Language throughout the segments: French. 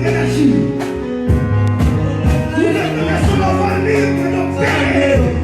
énergie. Nous déclarons sur l'enfant libre de Père.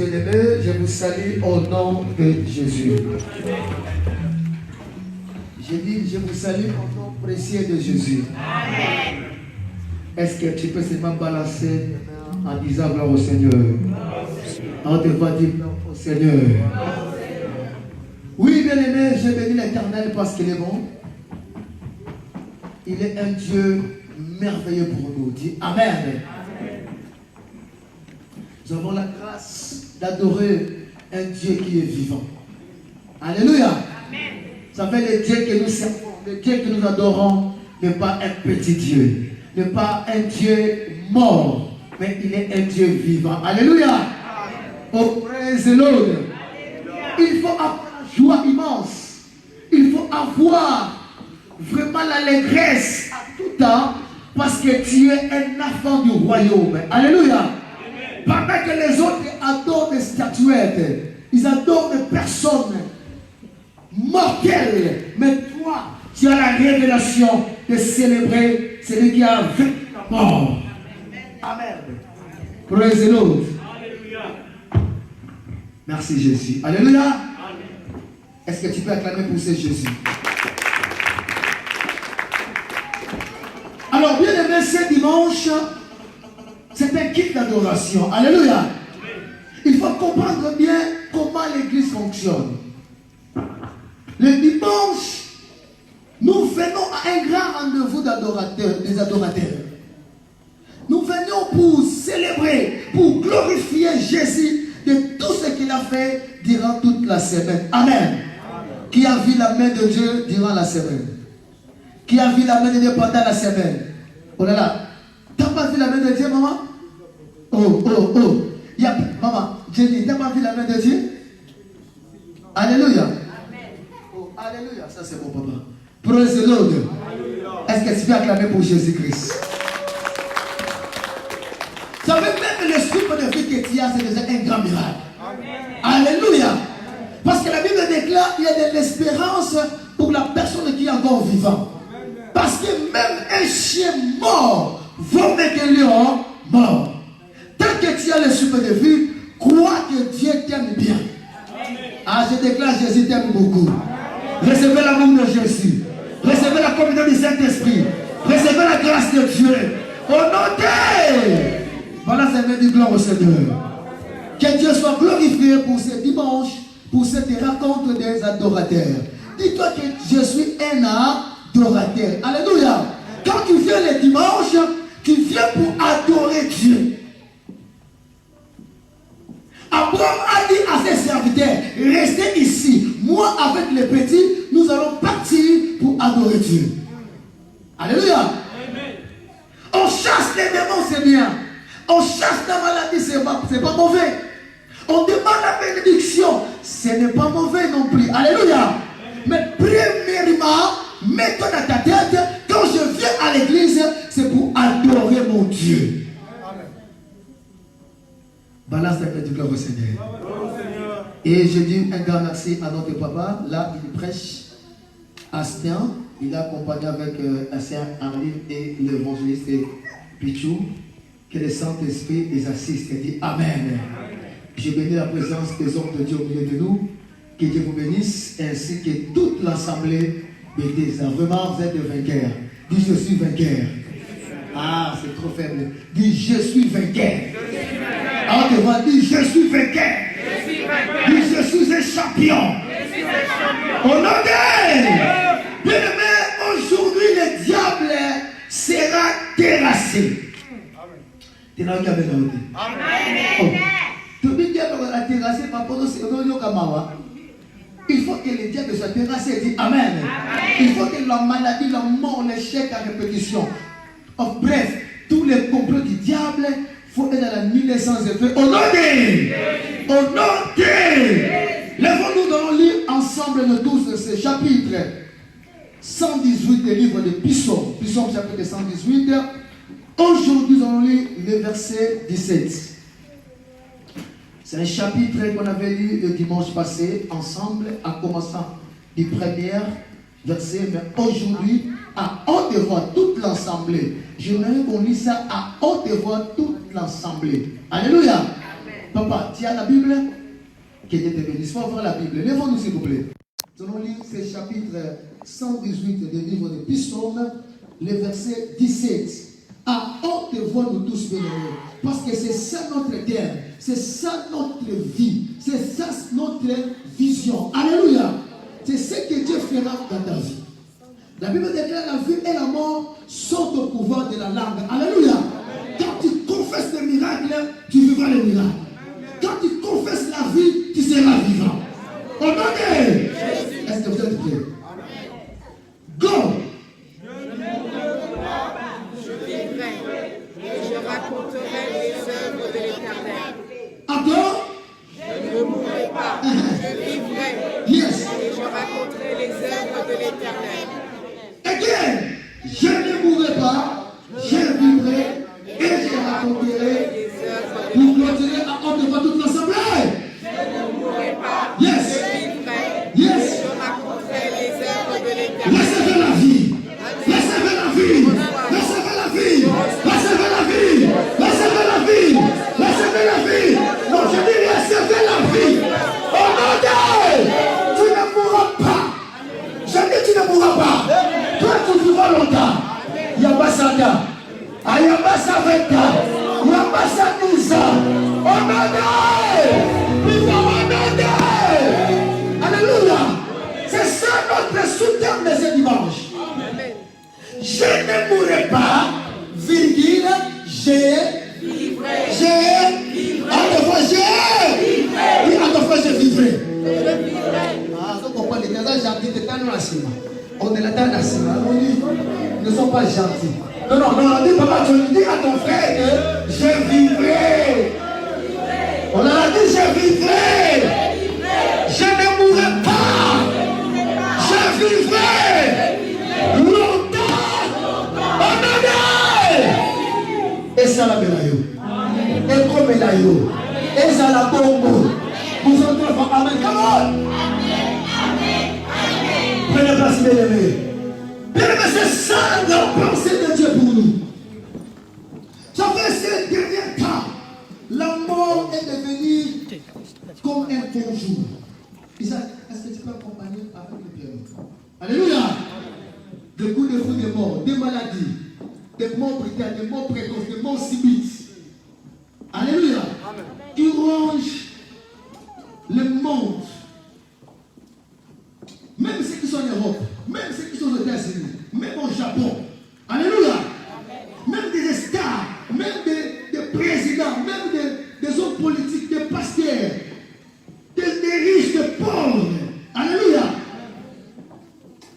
Jésus. Je vous salue au nom de Jésus. J'ai dit, je vous salue au nom précieux de Jésus. Amen. Est-ce que tu peux seulement balancer en disant gloire au Seigneur? On te va dire gloire au Seigneur. Oui, bien aimé, j'ai béni l'Éternel parce qu'il est bon. Il est un Dieu merveilleux pour nous. Dis Amen. Nous avons la grâce d'adorer un Dieu qui est vivant. Alléluia. Amen. Ça fait le Dieu que nous servons, le Dieu que nous adorons n'est pas un petit Dieu, n'est pas un Dieu mort, mais il est un Dieu vivant. Alléluia. Oh, praise the Lord. Il faut avoir la joie immense. Il faut avoir vraiment l'allégresse à tout temps parce que tu es un enfant du royaume. Alléluia. Pendant que les autres adorent des statuettes, ils adorent des personnes mortelles. Mais toi, tu as la révélation de célébrer celui qui a vaincu la mort. Amen. Praise the Lord. Merci Jésus. Alléluia. Est-ce que tu peux acclamer pour ce Jésus? Alors, bien aimé, ce dimanche, c'est un kit d'adoration. Alléluia. Il faut comprendre bien comment l'église fonctionne. Le dimanche, nous venons à un grand rendez-vous d'adorateurs, des adorateurs. Nous venons pour célébrer, pour glorifier Jésus de tout ce qu'il a fait durant toute la semaine. Amen. Qui a vu la main de Dieu durant la semaine? Qui a vu la main de Dieu pendant la semaine? Oh là là. T'as pas vu la main de Dieu, maman? Oh. Maman, Jenny, t'as pas vu la main de Dieu? Alléluia. Amen. Oh, alléluia. Ça c'est bon, papa. Praise the Lord. Est-ce que tu peux acclamer pour Jésus-Christ? Vous savez, même le souffle de vie que tu as, c'est déjà un grand miracle. Amen. Alléluia. Parce que la Bible déclare qu'il y a de l'espérance pour la personne qui est encore vivante. Parce que même un chien mort vaut mieux qu'un lion mort. Tant que tu as le souffle de vie, crois que Dieu t'aime bien. Amen. Ah, je déclare Jésus t'aime beaucoup. Amen. Recevez l'amour de Jésus. Recevez la communion du Saint-Esprit. Recevez la grâce de Dieu. Au nom de... Voilà, ça veut dire gloire au Seigneur. Que Dieu soit glorifié pour ce dimanche, pour cette rencontre des adorateurs. Dis-toi que je suis un adorateur. Alléluia. Quand tu viens le dimanche, tu viens pour adorer Dieu. Abraham a dit à ses serviteurs, restez ici. Moi avec les petits, nous allons partir pour adorer Dieu. Alléluia. Amen. On chasse les démons, c'est bien. On chasse la maladie, c'est pas mauvais. On demande la bénédiction, ce n'est pas mauvais non plus. Alléluia. Mais premièrement, mets-toi dans ta tête, quand je viens à l'église, c'est pour adorer mon Dieu. Amen. Balance la tête du gloire au Seigneur. Et je dis un grand merci à notre papa. Là, il prêche à Stien. Il est accompagné avec la sœur Henri et l'évangéliste Pichou. Que le Saint-Esprit les assiste et dit Amen. Je bénis la présence des hommes de Dieu au milieu de nous. Que Dieu vous bénisse, ainsi que toute l'assemblée Bethesda. Vraiment, vous êtes des vainqueurs. Dis je suis vainqueur. Ah, c'est trop faible. Dis je suis vainqueur. Alors devant, dis je suis vainqueur. Dis je suis un champion. Au nom de bien aimé, aujourd'hui le diable sera terrassé. Amen. Il faut que le diable soit terrassé. Dit Amen. Il faut que la maladie, la mort, l'échec à répétition. Bref, tous les complots du diable, il faut être dans la nuit sans effet. Au nom de. Au nom de. Lèvons-nous dans le livre ensemble de tous ce chapitre 118 des livres de Psaume. Psaume chapitre 118. Aujourd'hui, nous allons lire le verset 17. C'est un chapitre qu'on avait lu le dimanche passé, ensemble, en commençant du premier verset. Mais aujourd'hui, à haute voix, toute l'assemblée. J'aimerais qu'on lise ça à haute voix, toute l'assemblée. Alléluia. Amen. Papa, tu as la Bible? Que Dieu te bénisse. Il faut avoir la Bible. Lèvons-nous, s'il vous plaît. Nous allons lire ce chapitre 118 du livre de Psaume, le verset 17. À tous, bien-aimés. Parce que c'est ça notre terre, c'est ça notre vie, c'est ça notre vision. Alléluia. C'est ce que Dieu fera dans ta vie. La Bible déclare la vie et la mort sont au pouvoir de la langue. Alléluia. Quand tu confesses le miracle, tu vivras le miracle. Quand tu confesses la vie, tu seras vivant. Au nom de... Est-ce que vous êtes prêts? Go! Je vivrai et je raconterai les œuvres de l'Éternel. Encore? Je ne mourrai pas, je vivrai Yes. et je raconterai les œuvres de l'Éternel. Again, je ne mourrai pas, je vivrai et je raconterai. Les œuvres de Pour l'Éternel. clôturer à honte devant toute l'assemblée. Je ne mourrai pas, Yes. je vivrai Yes. et je raconterai les œuvres de l'Éternel. Recevez la vie. Recevez la vie. Recevez la vie. Recevez la vie. Recevez la vie. Recevez la vie. Non, je dis recevez la vie. Au nom de... Tu ne mourras pas. Je dis tu ne mourras pas. Toi, tu vivras longtemps. Yabasada. Ayabasa Veka. Yabasa Nisa. Au nom de... Vivons au nom de... Alléluia. C'est ça notre soutien de ce dimanche. Je ne mourrai pas, virgule, je vivrai. Ah, vous comprenez, les gens gentils, c'est pas nous la cima. On est là dans la cima. Ils ne sont pas gentils. Non, dis papa, tu dis à ton frère que je vivrai. On a dit je vivrai. Je ne mourrai pas. Je vivrai. Longtemps. Et ça la belayo. Et comme belayo. Et ça la bombe. Vous entendez amen. Come on. Prenez place, bien-aimés. Bien-aimés, c'est ça la pensée de Dieu pour nous. Ça fait ces derniers temps, la mort est devenue comme un bonjour. Isaac, est-ce que tu peux accompagner avec le piano? Alléluia. Des coups de fou, des morts, des maladies, des morts brutales, des morts précoces, des morts subites. Alléluia. Qui rongent le monde. Même ceux qui sont en Europe, même ceux qui sont aux États-Unis, même au Japon. Alléluia. Même des stars, même des présidents, même des hommes politiques, des pasteurs, des riches, des pauvres. Alléluia.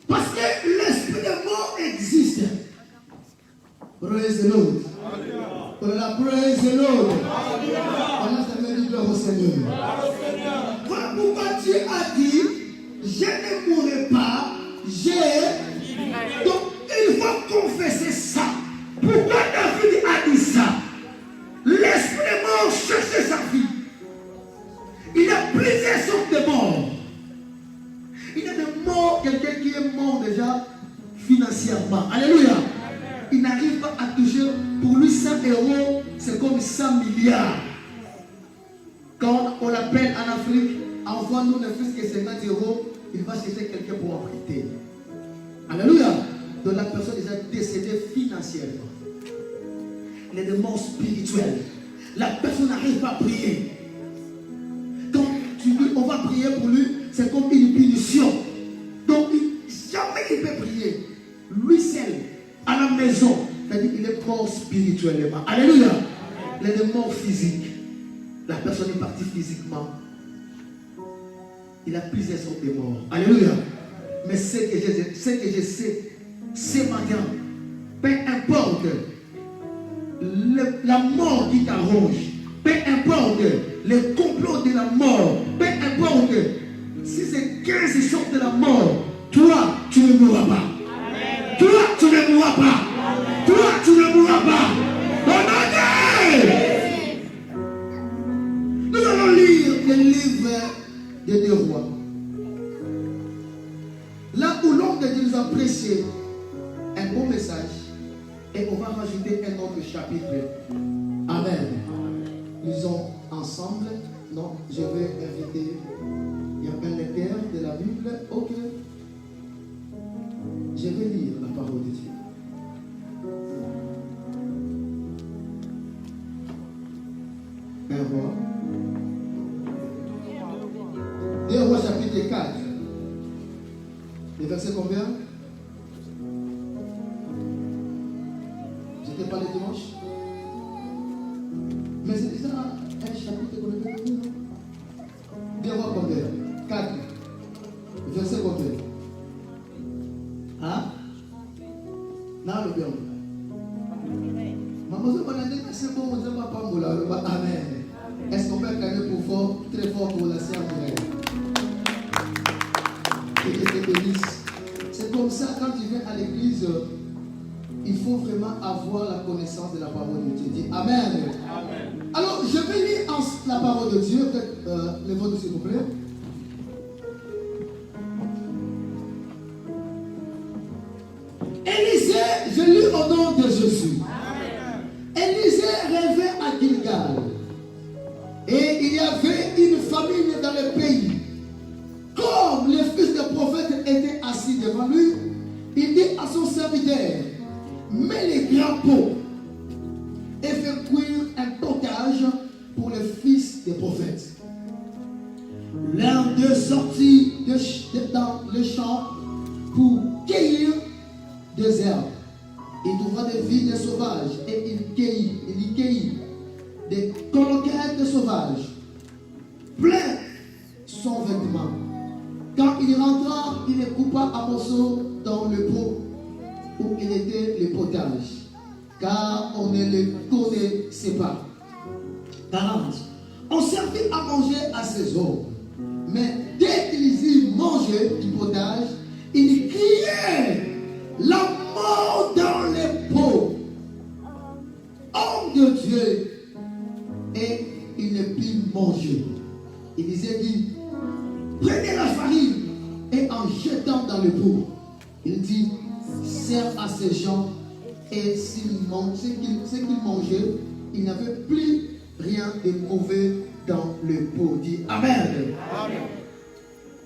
Parce que l'esprit de mort existe. Praise the Lord. Voilà, praise the Lord. Voilà, ça veut dire gloire au Seigneur. Voilà pourquoi Dieu a dit, je ne mourrai pas, Donc, il faut confesser ça. Pourquoi David a dit ça? L'esprit de mort cherchait sa vie. Il y a plusieurs sortes de morts. Il y a des morts, quelqu'un qui est mort déjà financièrement. Alléluia. Il n'arrive pas à toucher. Pour lui, 100 euros, c'est comme 100 milliards. Quand on l'appelle en Afrique, envoie-nous ne fût-ce que 50 euros, il va chercher quelqu'un pour en prêter. Alléluia. Donc la personne est déjà décédée financièrement. Il y a des morts spirituelles. La personne n'arrive pas à prier. Quand tu dis on va prier pour lui, c'est comme une punition. Donc jamais il peut prier. Lui seul, à la maison, c'est-à-dire qu'il est mort spirituellement. Alléluia. Il y a des morts physiques. La personne est partie physiquement. Il a plusieurs sortes de morts. Alléluia. Mais ce que je sais, ce matin, peu importe la mort qui t'arrange, peu importe le complot de la mort, peu importe si c'est 15 sortes de la mort, toi, tu ne mourras pas. Amen. Toi, tu ne mourras pas. Amen. Toi, tu ne mourras pas. Amen. Nous allons lire le livre des 2 rois. Là où l'homme de Dieu nous a prêché un bon message, et on va rajouter un autre chapitre. Amen. Lisons ensemble. Non, je vais inviter. Il y a un lecteur de la Bible. Ok. Je vais lire la parole de Dieu. Un roi. 2 Rois chapitre 4. Le verset combien? C'était pas le dimanche? Mais c'est déjà un chapitre qu'on avait vu, non? 2 Rois combien? 4. Verset combien? Hein? Non, le bien. Maman, c'est bon, on ne va pas mouler. Amen. Est-ce qu'on peut acclamer pour fort, très fort pour la sœur Mireille? Que Dieu te bénisse. C'est comme ça, quand tu viens à l'église, il faut vraiment avoir la connaissance de la parole de Dieu. Dis Amen. Amen. Alors, je vais lire la parole de Dieu. Les vôtres, s'il vous plaît. Élisée, je lis au nom de Jésus. Élisée rêvait à Gilgal. Et il y avait une famine dans le pays. Comme les fils des prophètes étaient assis devant lui, il dit à son serviteur, mets les grands pots et fais cuire un potage pour les fils des prophètes. L'un d'eux sortit dans le champ pour cueillir des herbes. Il trouva des vignes sauvages et il y cueillit des colocades sauvages. Plein son vêtement. Quand il rentra, il les coupa à morceaux dans le pot où il était le potage, car on ne le connaissait pas. 40. On servit à manger à ses hommes, mais dès qu'ils eurent mangé du potage, ils criaient la mort dans les pots. Homme de Dieu, et il ne put manger. Il disait, prenez la farine et en jetant dans le pot. Il dit, sers à ces gens, et ce qu'ils mangeaient, il n'y avait plus rien de mauvais dans le pot. Dit Amen. Amen.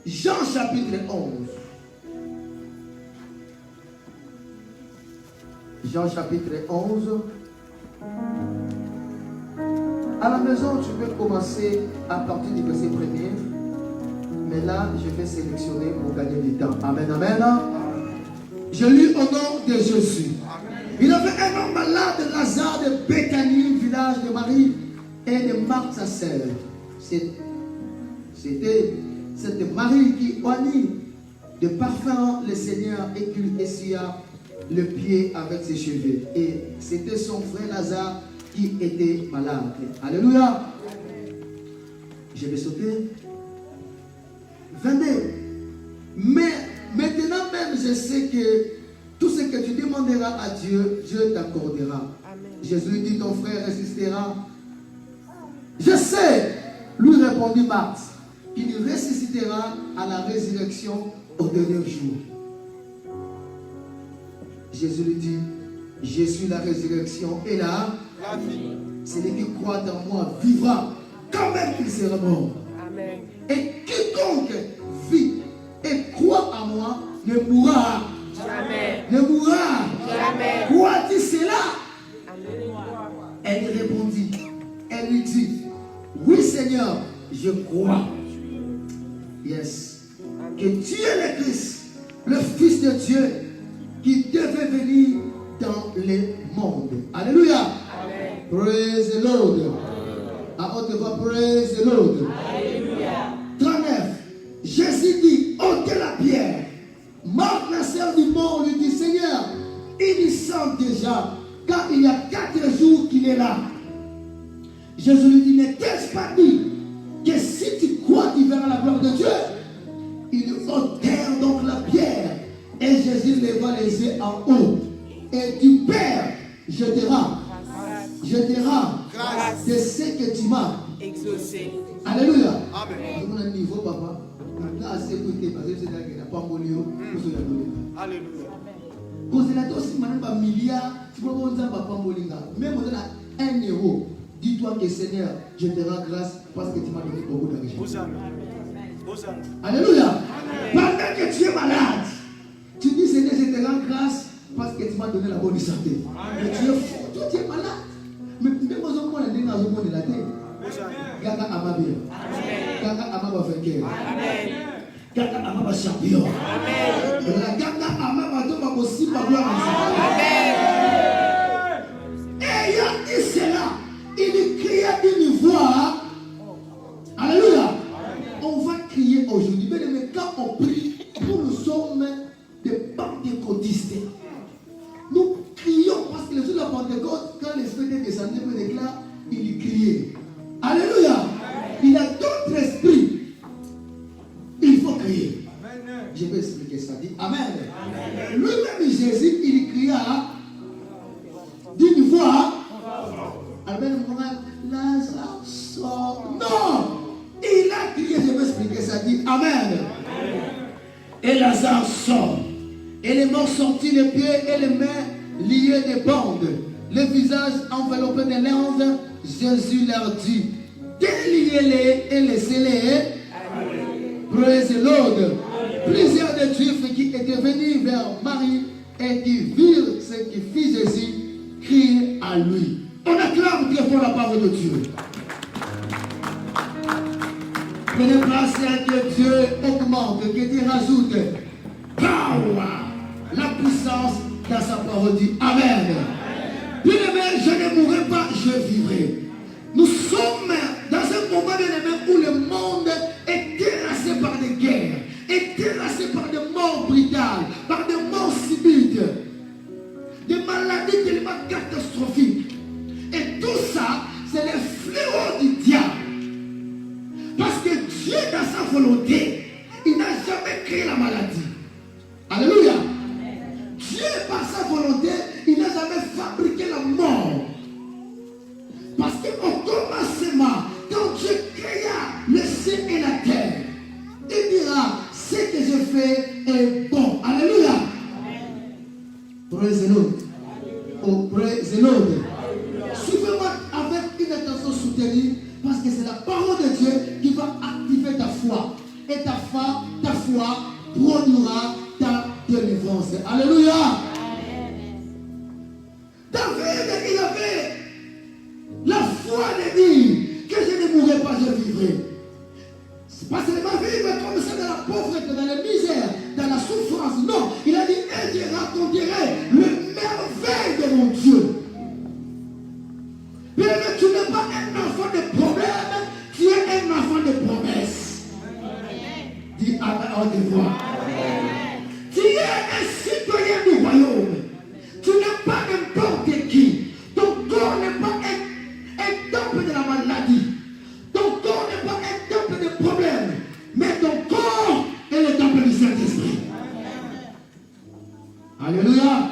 Jean chapitre 11. Jean chapitre 11. À la maison, tu peux commencer à partir du verset 1er. Mais là, je vais sélectionner pour gagner du temps. Amen, amen. Je lis au nom de Jésus. Il y avait un homme malade, Lazare de Béthanie, village de Marie et de Marthe, sa sœur. C'était cette Marie qui oignit de parfum le Seigneur et qui lui essuya le pied avec ses cheveux. Et c'était son frère Lazare qui était malade. Alléluia. Je vais sauter. 22. Mais maintenant même, je sais que tout ce que tu demanderas à Dieu, Dieu t'accordera. Jésus lui dit, ton frère ressuscitera. Je sais, lui répondit Marthe, qu'il ressuscitera à la résurrection au dernier jour. Jésus lui dit, je suis la résurrection et la vie. Celui qui croit en moi vivra quand même qu'il sera mort. Amen. Et quiconque vit et croit en moi ne mourra jamais. Ne mourra jamais. Crois-tu cela? Amen. Elle lui répondit, elle lui dit, oui Seigneur, je crois. Yes. Que tu es le Christ, le Fils de Dieu, qui devait venir dans le monde. Alléluia. Amen. Praise the Lord. À haute voix, praise the Lord. Alléluia. 39. Jésus dit, ôtez la pierre. Marthe, la sœur du mort, lui dit, Seigneur, il y sent déjà, car il y a 4 jours qu'il est là. Jésus lui dit, n'est-ce pas dit que si tu crois, tu verras la gloire de Dieu? Ils ôtèrent donc la pierre. Et Jésus leva les yeux en haut. Et du Père, je te rends grâce de ce que tu m'as exaucé. Alléluia. Amen. On a un niveau, papa. On a assez écouté parce que c'est là qu'il n'a pas mouru. Alléluia. Quand c'est là aussi, on a un milliard. Tu peux voir ça, papa Molinga. Même on a 1 euro. Dis-toi que Seigneur, je te rends grâce parce que tu m'as donné beaucoup d'argent. Alléluia. Pendant que tu es malade, tu dis Seigneur, je te rends grâce parce que tu m'as donné la bonne santé. Mais tu es fou, toi tu es malade. Mais même aux hommes, on a donné la terre. Gaga Amabia. Gaga Amaba vainqueur. Gaga Amaba champion. Gaga Amaba Toba aussi ma gloire. Et il a dit cela. Il cria d'une voix. Alléluia. On va crier aujourd'hui. Mais quand on prie, nous sommes des pentecôtistes. Nous crions parce que le jour de la Pentecôte, quand l'Esprit est descendu, il déclare, il criait. Alléluia. Il a d'autres esprits. Il faut crier. Je vais expliquer ça. Dit Amen. Lui-même, Jésus, il cria d'une voix. Amen. Lazare sort. Non. Il a crié, je vais expliquer ça. Dit Amen. Et Lazare sort. Et les morts sortis, les pieds et les mains liés des bandes, le visage enveloppé de landes. Jésus leur dit, déliez-les et laissez-les. Praise the Lord. Plusieurs des Juifs qui étaient venus vers Marie et qui virent ce qui fit Jésus crient à lui. On acclame très fort la parole de Dieu. Prenez place à que Dieu augmente, que Dieu rajoute power, la puissance dans sa parole dit Amen. Bien-aimé, je ne mourrai pas, je vivrai. Nous sommes dans un moment, bien-aimé, où le monde est terrassé par des guerres, est terrassé par des morts brutales, par des morts subites, des maladies tellement catastrophiques. Et tout ça, c'est les fléaux du diable. Parce que Dieu, dans sa volonté, il n'a jamais créé la maladie. Alléluia. Dieu, par sa volonté, il n'a jamais fabriqué la mort. Parce qu'au commencement, quand Dieu créa le ciel et la terre, il dira, ce que je fais est bon. Alléluia. Praise the Lord. Oh, praise the Lord. Suivez-moi avec une attention soutenue, parce que c'est la parole de Dieu qui va activer ta foi. Et ta foi produira ta délivrance. Alléluia. David, il avait la foi de dire que je ne mourrai pas, je vivrai. C'est pas seulement vivre comme ça dans la pauvreté, dans la misère, dans la souffrance. Non, il a dit, et je raconterai le merveille de mon Dieu. Mais tu n'es pas un enfant de problème, tu es un enfant de promesse. Dis Amen en te voix. Tu es un citoyen du royaume. Tu n'es pas n'importe qui. Ton corps n'est pas un temple de la maladie. Ton corps n'est pas un temple de problème. Mais ton corps est le temple du Saint-Esprit. Alléluia.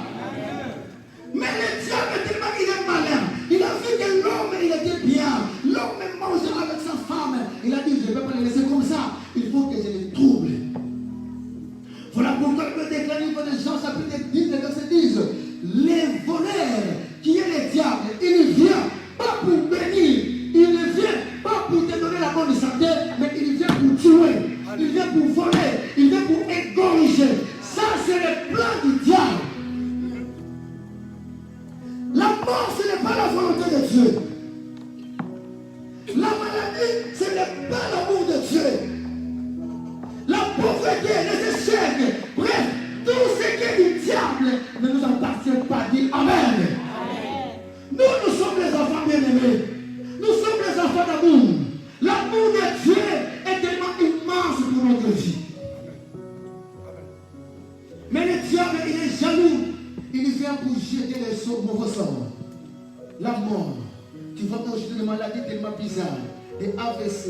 Mais le diable est tellement il est malin. Il a vu que l'homme il était bien. L'homme mangeait avec sa femme. Il a dit je ne vais pas le laisser comme ça. Il faut que je le trouble. Voilà pourquoi il peut déclarer dans Jean chapitre 10, verset 10. Les voleurs qui est le diable, il ne vient pas pour bénir. Il ne vient pas pour te donner la bonne santé, mais il vient pour tuer. Il vient pour voler. Il vient pour égorger. Ça c'est le plan du diable. La mort, ce n'est pas la volonté de Dieu. La maladie, ce n'est pas l'amour de Dieu. La pauvreté, les échecs, bref, tout ce qui est du diable ne nous appartient pas. Dis Amen. Nous sommes les enfants bien-aimés. Nous sommes les enfants d'amour. L'amour de Dieu est tellement immense pour notre vie. Mais le diable, il est jaloux. Il vient pour jeter les mauvais sorts. La mort. Tu vois aujourd'hui des maladies tellement bizarres. Des AVC,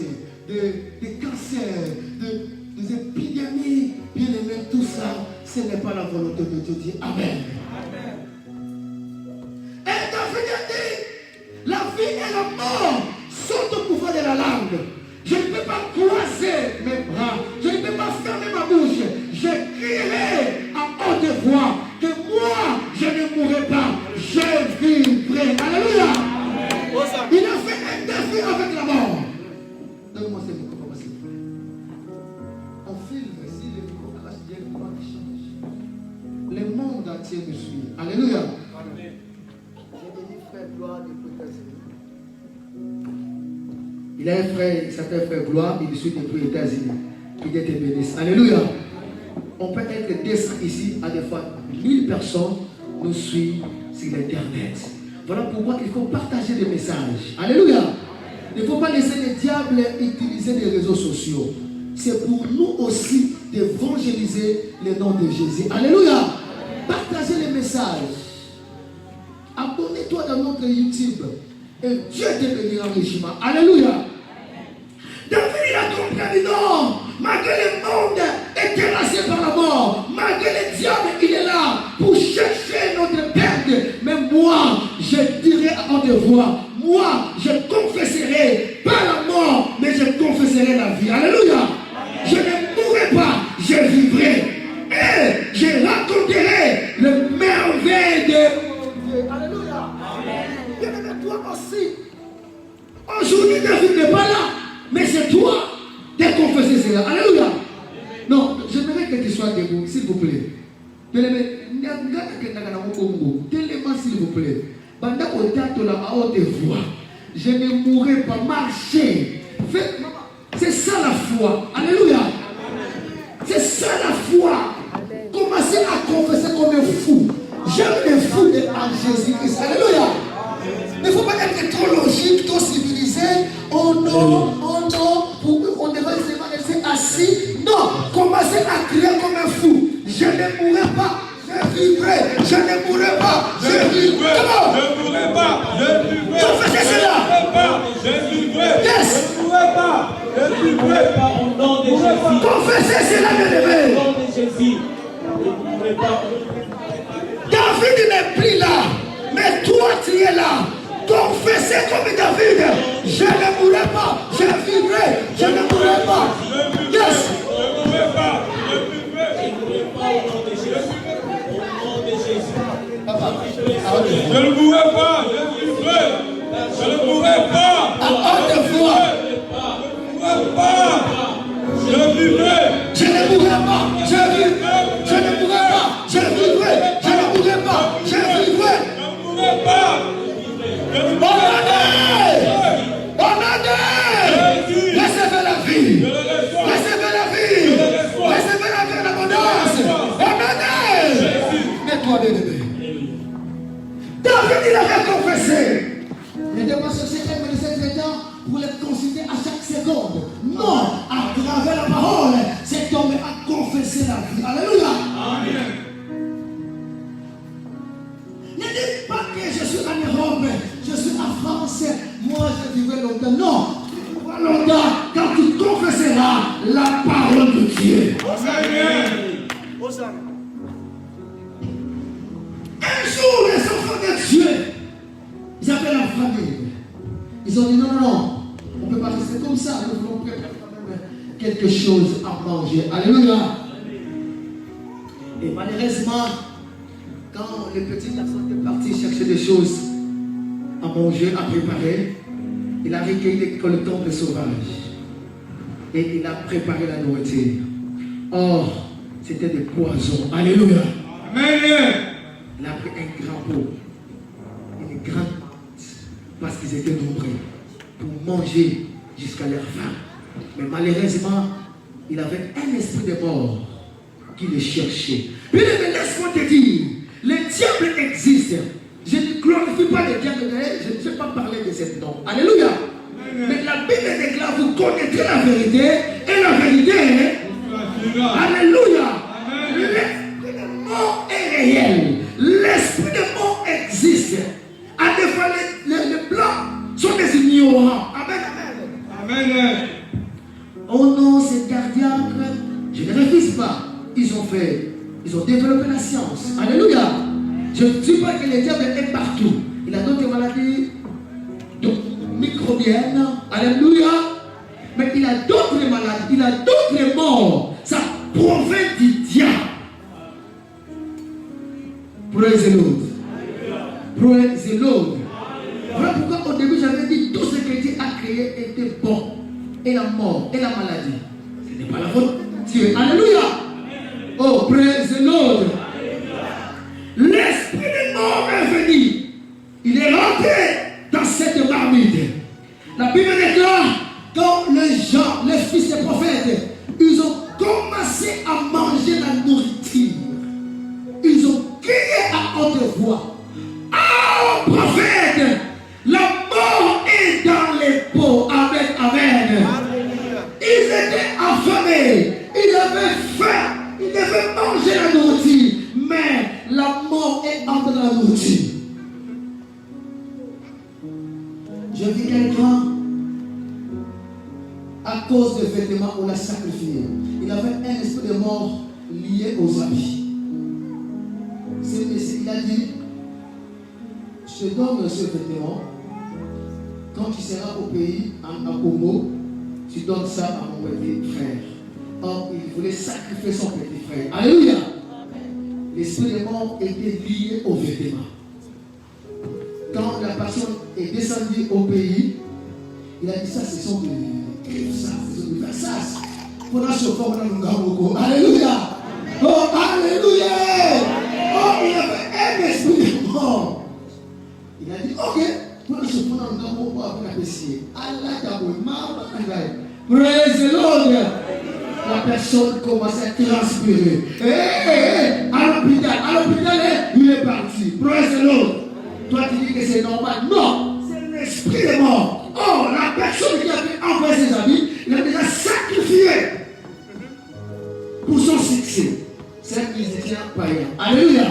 des cancers, des épidémies. Bien aimé, tout ça, ce n'est pas la volonté de Dieu. Dis Amen. Et David a dit, la vie et la mort sont au pouvoir de la langue. Je ne peux pas croiser mes bras. Je ne peux pas fermer ma bouche. Je crierai à haute voix que moi, je ne mourrai pas. Je vivrai. Alléluia. Il a fait un défi avec la mort. Donne-moi ce micro, papa, s'il vous plaît. On filme si le micro crache, il y a le moment qui change. Le monde entier me suit. Alléluia. J'ai béni frère gloire de Seigneur. Il a un frère, il s'appelle frère Gloire, il suit depuis les États-Unis. Que Dieu te bénisse. Alléluia. On peut être 200 ici, à des fois 1000 personnes nous suivent sur l'internet. Voilà pourquoi il faut partager des messages. Alléluia. Il ne faut pas laisser les diables utiliser les réseaux sociaux. C'est pour nous aussi d'évangéliser le nom de Jésus. Alléluia. Partagez les messages. Abonnez-toi dans notre YouTube. Et Dieu te bénira richement. Alléluia. David il a compris, non, malgré le monde est terrassé par la mort, malgré le diable, il est là pour chercher notre perte. Mais moi, je dirai à haute voix, moi, je confesserai pas la mort, mais je confesserai la vie. Alléluia. Je ne mourrai pas, je vivrai. Et je raconterai le merveille de Dieu. Alléluia. Bien-aimé, toi aussi. Aujourd'hui, David n'est pas là. Mais c'est toi de confesser cela. Alléluia. Non, j'aimerais que tu sois debout, s'il vous plaît. Tellement, s'il vous plaît. À haute voix. Je ne mourrai pas. Marcher. C'est ça la foi. Alléluia. C'est ça la foi. Commencez à confesser comme un fou. J'aime les fous en Jésus-Christ. Alléluia. Il ne faut pas être trop logique, trop civilisé. Oh non, on devrait se laisser assis. Non, commencez à crier comme un fou. Je ne mourrai pas, je vivrai. Je ne mourrai pas, je vivrai. Comment? Je ne mourrai pas, je vivrai. Confessez cela. Je vivrai. Yes. Je ne mourrai pas, je vivrai. Au nom de Jésus. Confessez cela, bien-aimé. Au nom de Jésus. Je ne mourrai pas. David n'est plus là, mais toi tu es là. Confessez comme David. Je ne mourrai pas, je vivrai. Je ne mourrai pas. Yes. Je ne mourrai pas, je vivrai. Je ne mourrai pas au nom de Jésus. Au nom de Jésus. Papa, je ne mourrai pas, je vivrai. Je ne mourrai pas. À haute voix. Je ne mourrai pas. Je vivrai. Je ne mourrai pas, je vivrai. Je ne mourrai pas, je vivrai. Je ne mourrai pas, je vivrai. Je ne mourrai pas. Recevez la vie. Recevez la vie. Recevez la vie en abondance. Mets-toi bien-aimé. David, il avait confessé. Les démons sociétés me disaient pour les consulter à chaque seconde. Non, à travers la parole, cet homme a confessé la vie. Alléluia. Amen. Ne dites pas que je suis en Europe, je suis en France, moi je vivrai longtemps. Non, tu vivras longtemps quand tu confesseras la parole de Dieu. Un jour, les enfants de Dieu, ils appellent la famille. Ils ont dit non, on ne peut pas rester comme ça, nous voulons préparer quand même quelque chose à manger. Alléluia. Et malheureusement, quand les petits garçons étaient partis chercher des choses à manger, à préparer, il a recueilli les collectons de sauvages et il a préparé la nourriture. Or, c'était des poisons. Alléluia. Amen. Il a pris un grand pot, une grande pâte, parce qu'ils étaient nombreux, pour manger jusqu'à leur faim. Mais malheureusement, il avait un esprit de mort qui le cherchait. Puis laisse-moi te dire, le diable existe. Je ne glorifie pas le diable, je ne sais pas parler de ce nom. Alléluia. Mais la Bible déclare, vous connaîtrez la vérité, et la vérité, alléluia. L'esprit de mort est réel. L'esprit de mort existe. À des fois, les blancs sont des ignorants. Amen, amen. Oh non, c'est cardiaque. Je ne révise pas. Ils ont développé la science. Alléluia. Je ne dis pas que le diable est partout. Il a d'autres maladies microbiennes. Alléluia. Mais il a d'autres maladies. Il a d'autres morts. Ça provient du diable. Praise the Lord. Praise the Lord. Voilà pourquoi au début j'avais dit tout ce que Dieu a créé était bon. Et la mort et la maladie, ce n'est pas la faute de Dieu. Alléluia. Oh, praise the Lord. L'esprit de mort est venu. Il est rentré dans cette marmite. La Bible déclare Je vis quelqu'un, à cause des vêtements, on l'a sacrifié. Il avait un esprit de mort lié aux habits. Il a dit, je te donne ce vêtement. Quand tu seras au pays, à Congo, tu donnes ça à mon petit frère. Or, il voulait sacrifier son petit frère. Alléluia. L'esprit de mort était lié aux vêtements. Quand la personne est descendue au pays, il a dit ça, ce sont des griffes, ça, ce sont des versaces. Alléluia. Oh, alléluia. Oh, il avait un esprit de mort. Il a dit, ok, praise the Lord. La personne commence à transpirer. À l'hôpital, il est parti. Praise the Lord. Toi, tu dis que c'est normal. Non, c'est l'esprit de mort. Oh, la personne qui a fait envoyer ses amis, il a déjà sacrifié pour son succès. C'est un musicien païen. Alléluia.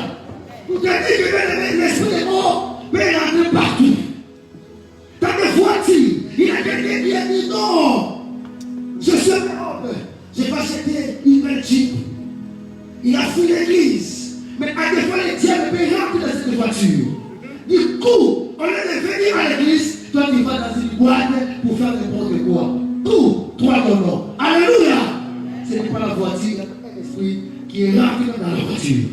Vous te dites que l'esprit de mort peut rentrer partout. Dans des voitures, il a quelqu'un qui a dit non. Je suis homme. J'ai pas acheté une belle Jeep. Il a fui l'église. Mais à des fois, les diables peuvent rentrer dans cette voiture. Du coup, au lieu de venir à l'église, toi tu vas dans une boîte pour faire n'importe quoi. Tout, toi non. Alléluia. Ce n'est pas la voiture, il y a un esprit qui est rentré dans la voiture.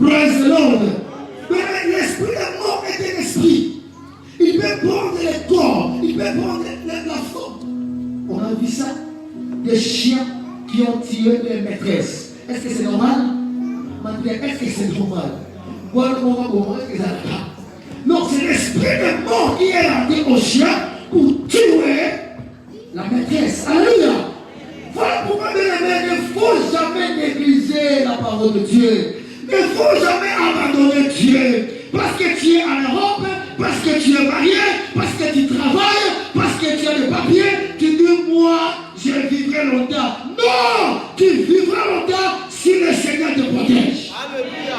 Praise the Lord. Mais l'esprit de mort est un esprit. Il peut prendre le corps, il peut prendre la forme. On a vu ça. Des chiens qui ont tué les maîtresses. Est-ce que c'est normal? Est-ce que c'est normal? Est-ce que ça va? Non, c'est l'esprit de mort qui est rentré au chien pour tuer la maîtresse. Alléluia. Voilà pourquoi, bien aimé, il ne faut jamais négliger la parole de Dieu. Il ne faut jamais abandonner Dieu. Parce que tu es en Europe, parce que tu es marié, parce que tu travailles, parce que tu as des papiers, tu dis moi, je vivrai longtemps. Non, tu vivras longtemps si le Seigneur te protège. Alléluia.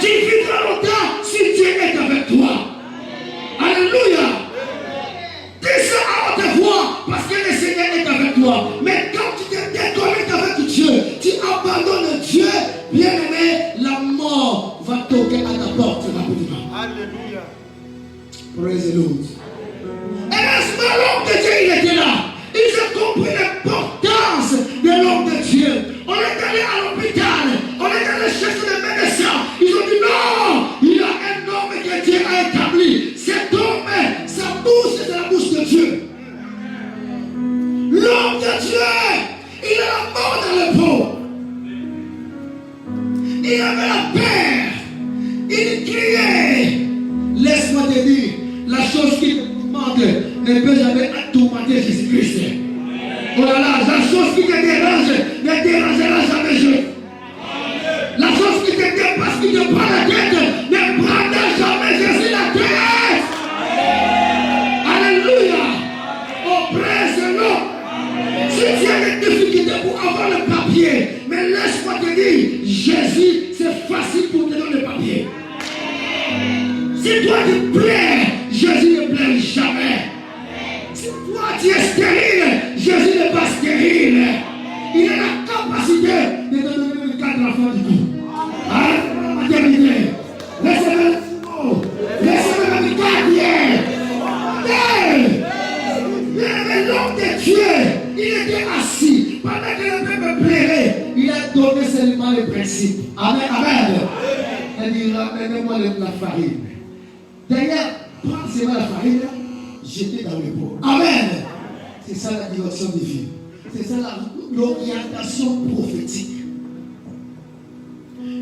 Tu vivras longtemps si Dieu est avec toi. Alléluia. Dis ça à haute voix parce que le Seigneur est avec toi. Mais quand tu te déconnectes avec Dieu, tu abandonnes Dieu, bien aimé, la mort va toquer à ta porte rapidement. Alléluia. Praise the Lord. Et laisse-moi l'homme de Dieu, il était là. Ils ont compris l'importance de l'homme de Dieu. On est allé à l'hôpital, on est allé chercher des médecins. Ils ont dit non, il y a un homme que Dieu a établi. Cet homme, sa bouche est la bouche de Dieu. L'homme de Dieu, il a la mort dans le pot. Il avait la peur. Il criait. Laisse-moi te dire, la chose qui te tourmente ne peut jamais tourmenter Jésus-Christ. Oh là là, la chose qui te dérange ne dérangera jamais Dieu. La chose qui te dépasse, qui te prend la tête, ne prendra jamais Jésus la tête. Alléluia. Oh, praise the Lord. Si tu as des difficultés pour avoir le papier, mais laisse-moi te dire, Jésus, c'est facile pour te donner le papier. Si toi tu plais, Jésus ne plaît jamais. Si toi tu es stérile, Jésus n'est pas stérile. Il a la capacité de te donner le 4 enfants du coup. Arrête la maternité. Laissez-le le gardien. Mais l'homme de Dieu, il était assis. Pendant que le peuple plairait, il a donné seulement le principe. Amen, amen. Il dit, ramenez-moi la farine. D'ailleurs, prends seulement la farine, jetez dans le pot. Amen. C'est ça la direction divine. C'est ça l'orientation prophétique.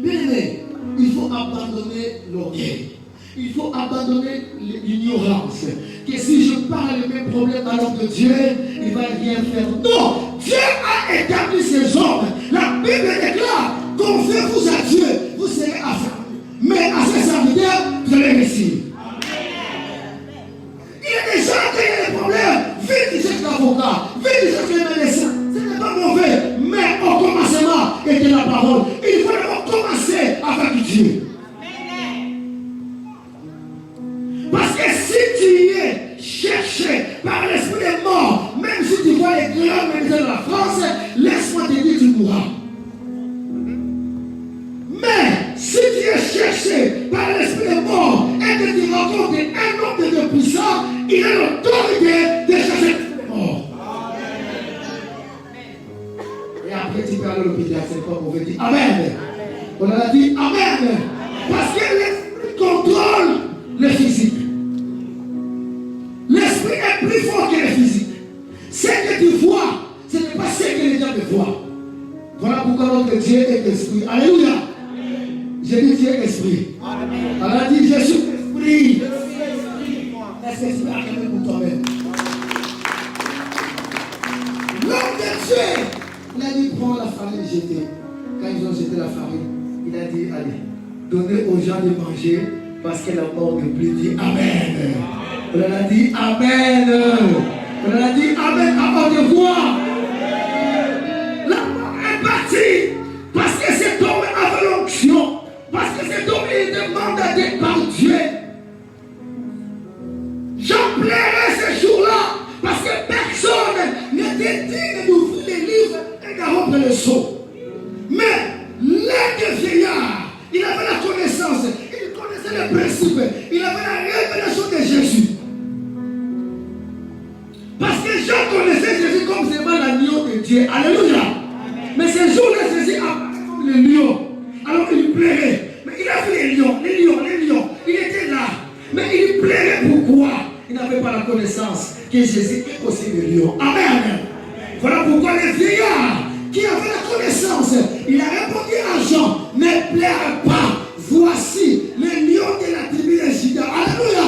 Bien aimé, il faut abandonner l'orgueil. Il faut abandonner l'ignorance. Que si je parle de mes problèmes à l'homme de Dieu, il ne va rien faire. Non, Dieu a établi ces hommes. La Bible déclare, confiez-vous à Dieu, vous serez affermis. Mais à ses serviteurs, vous allez réussir. Il y a des gens qui ont des problèmes. Vite, c'est l'avocat. Vite, c'est le médecin. Ce n'est pas mauvais. Mais au commencement était la parole. Il faut d'abord commencer avec Dieu. Parce que si tu es il a l'autorité de chasser les morts. Et après, tu peux aller à l'hôpital, c'est pas mauvais. Dis Amen. On a dit Amen. Parce que l'esprit contrôle le physique. L'esprit est plus fort que le physique. Ce que tu vois, ce n'est pas ce que les gens voient. Voilà pourquoi notre Dieu est esprit. Alléluia. J'ai dit Dieu est esprit. Elle a dit je suis esprit. Est-ce que tu as acclamé pour toi-même? L'homme de Dieu, il a dit prends la farine et jetez. Quand ils ont jeté la farine, il a dit allez, donnez aux gens de manger parce que la mort ne plus dit Amen. On a dit Amen. On a dit Amen avant de voir. La mort est partie parce que cet homme avait l'onction. Parce que cet homme était mandaté par Dieu. J'en plairai ce jour-là parce que personne n'était digne d'ouvrir les livres et de rompre le sceau. Mais l'un des vieillards, il avait la connaissance, il connaissait les principes, il avait la révélation de Jésus. Parce que Jean connaissait Jésus comme seulement l'agneau de Dieu. Alléluia. Mais ce jour-là, Jésus apparaît comme le lion. Alors il plairait. Mais il a vu les lions. Il était là. Mais il plairait pourquoi? Il n'avait pas la connaissance que Jésus est aussi le lion. Amen. Voilà pourquoi les vieillards qui avaient la connaissance, il a répondu à Jean, ne plaire pas. Voici le lion de la tribu de Juda. Alléluia.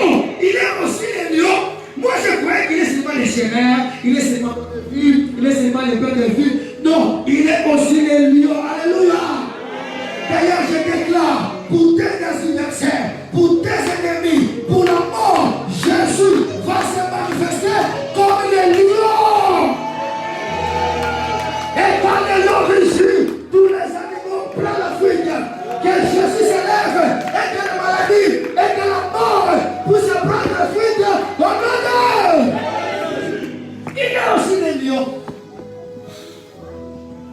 Oh, il est aussi le lion. Moi je croyais qu'il est seulement le chénère, il est seulement le fils, il est seulement le père de fils. Non, il est aussi le lion. Alléluia. D'ailleurs, je déclare pour tes adversaires, pour tes ennemis, pour la mort, Jésus va se manifester comme le lion. Et quand le lion rugit, tous les animaux prennent la fuite. Que Jésus s'élève et que la maladie et que la mort puissent prendre la fuite au nom de. Il y a aussi les lions.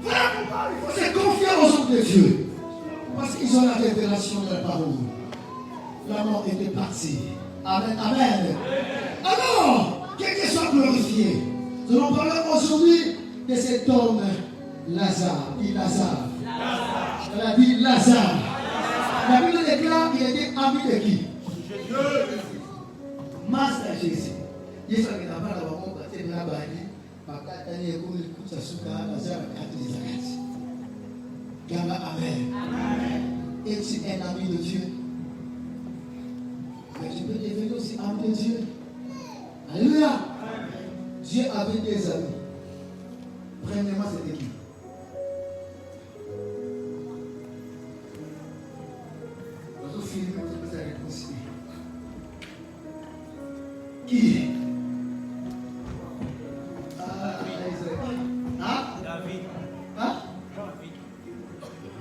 Voilà pourquoi il faut se confier aux hommes de Dieu. Parce qu'ils ont la révélation de la parole. La mort était partie. Amen, amen. Alors, que Dieu soit glorifié. Nous allons parler aujourd'hui de cet homme, Lazare. Dit Lazare. Elle a dit Lazare. La Bible déclare qu'il était ami de qui? Master Jésus. Jésus n'a pas la parole, il n'a pas dit. Amen. Es-tu un ami de Dieu? Mais tu peux devenir aussi ami de Dieu. Alléluia. Dieu avait des amis. Premièrement, c'était qui? Dans le film, vous pouvez réconcilier. Qui? David. Hein?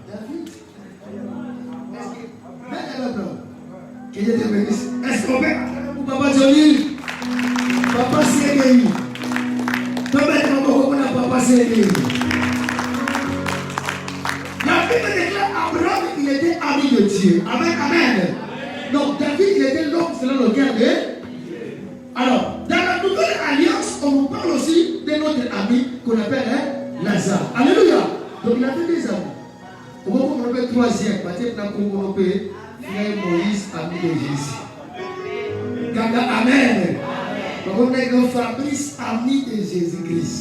David. Que Dieu te bénisse. Est-ce qu'on peut pour Papa Johnny? Papa Séguéi. Papa Séguéi. La Bible déclare Abraham, il était ami de Dieu. Amen, amen. Donc David, il était l'homme selon lequel alors, dans la nouvelle alliance, on nous parle aussi de notre ami qu'on appelle Lazare. Alléluia. Donc il avait des amis. Comment on appelle troisième? Parce que on appelle frère Moïse, ami de Jésus. Gaga, amen. Donc on est Fabrice, ami de Jésus-Christ.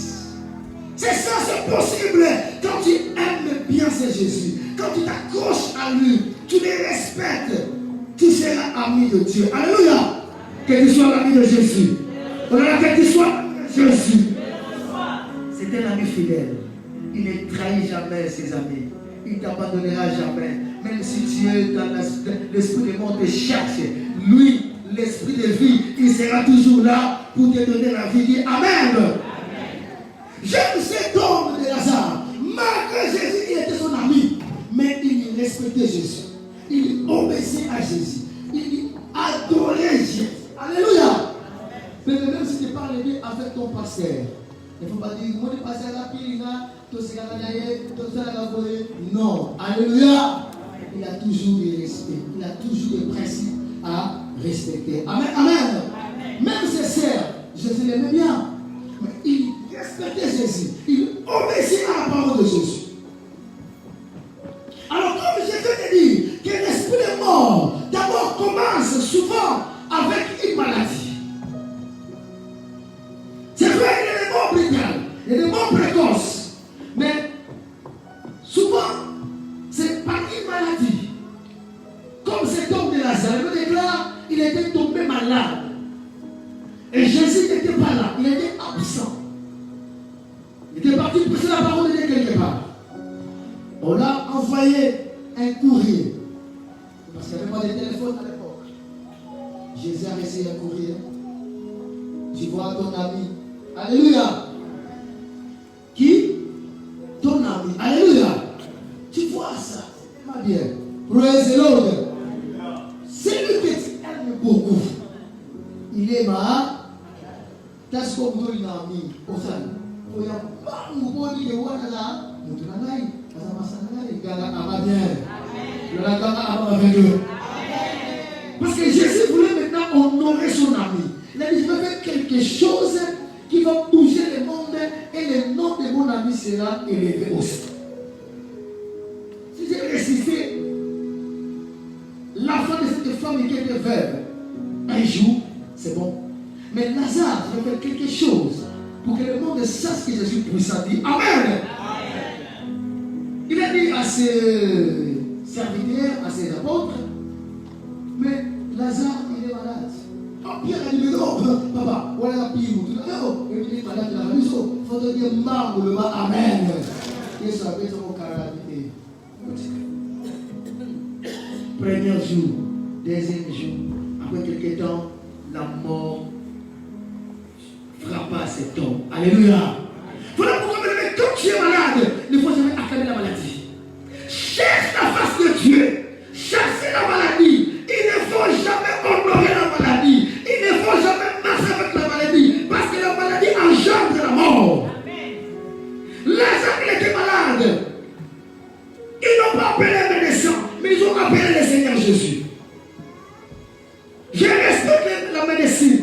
C'est ça, c'est possible. Quand tu aimes bien ce Jésus, quand tu t'accroches à lui, tu le respectes, tu seras ami de Dieu. Alléluia. Que tu sois l'ami de Jésus. Que tu sois l'ami de Jésus. C'est un ami fidèle. Il ne trahit jamais ses amis. Il ne t'abandonnera jamais. Même si tu es dans l'esprit de mort te cherche, lui, l'esprit de vie, il sera toujours là pour te donner la vie. Dis Amen. J'aime cet homme de Lazare. Malgré Jésus, il était son ami. Mais il respectait Jésus. Il obéissait à Jésus. Il adorait Jésus. Alléluia. Mais même si tu parles bien avec ton pasteur, il ne faut pas dire, moi je passe à la pire, non. Alléluia. Il a toujours des respects. Il a toujours des principes à respecter. Amen. Amen. Même ses sœurs, Jésus l'aimait bien. Mais il respectait Jésus. Il obéissait à la parole de Jésus. Alors, comme Jésus te dit que l'esprit de mort, d'abord commence souvent avec une maladie. C'est vrai qu'il y a des morts brutales, il y a des morts précoces. Mais souvent, c'est par une maladie. Comme cet homme de Lazare, il me déclare, il était tombé malade. Et Jésus n'était pas là, il était absent. Il était parti pousser la parole de Dieu quelque part. On a envoyé un courrier. Parce qu'il n'y avait pas de téléphone à l'époque. Jésus a reçu un courrier. Tu vois ton ami. Alléluia. Qui? Ton ami. Alléluia. Tu vois ça. C'est pas bien. Praise the Lord. C'est lui que tu aimes beaucoup. Il est malade. Qu'est-ce qu'on veut une amie? Au sein. Il y a pas de monde qui est là. Parce que Jésus voulait maintenant honorer son ami. Il a dit, je vais faire quelque chose qui va bouger le monde et le nom de mon ami sera élevé aussi. Si j'ai ressuscité l'enfant de cette femme qui était veuve, un jour, c'est bon. Mais Lazare, je vais faire quelque chose pour que le monde sache que Jésus puissant. Dit Amen. Il a dit à ses serviteurs, à ses apôtres, mais Lazare, il est malade. Oh, Pierre a dit, mais non, papa, voilà la pire. Non, il est malade, il a raison. Il faut te dire, marre le bas, amen. Et ça va être mon calamité. Premier jour, deuxième jour, après quelques temps, la mort frappa cet homme. Alléluia. Voilà pourquoi, quand tu es malade, il ne faut jamais acclamer la maladie. Cherche la face de Dieu. Cherchez la maladie. Il ne faut jamais honorer la maladie. Il ne faut jamais marcher avec la maladie. Parce que la maladie engendre la mort. Lazare, il était malade. Ils n'ont pas appelé les médecins, mais ils ont appelé le Seigneur Jésus. Je respecte la médecine.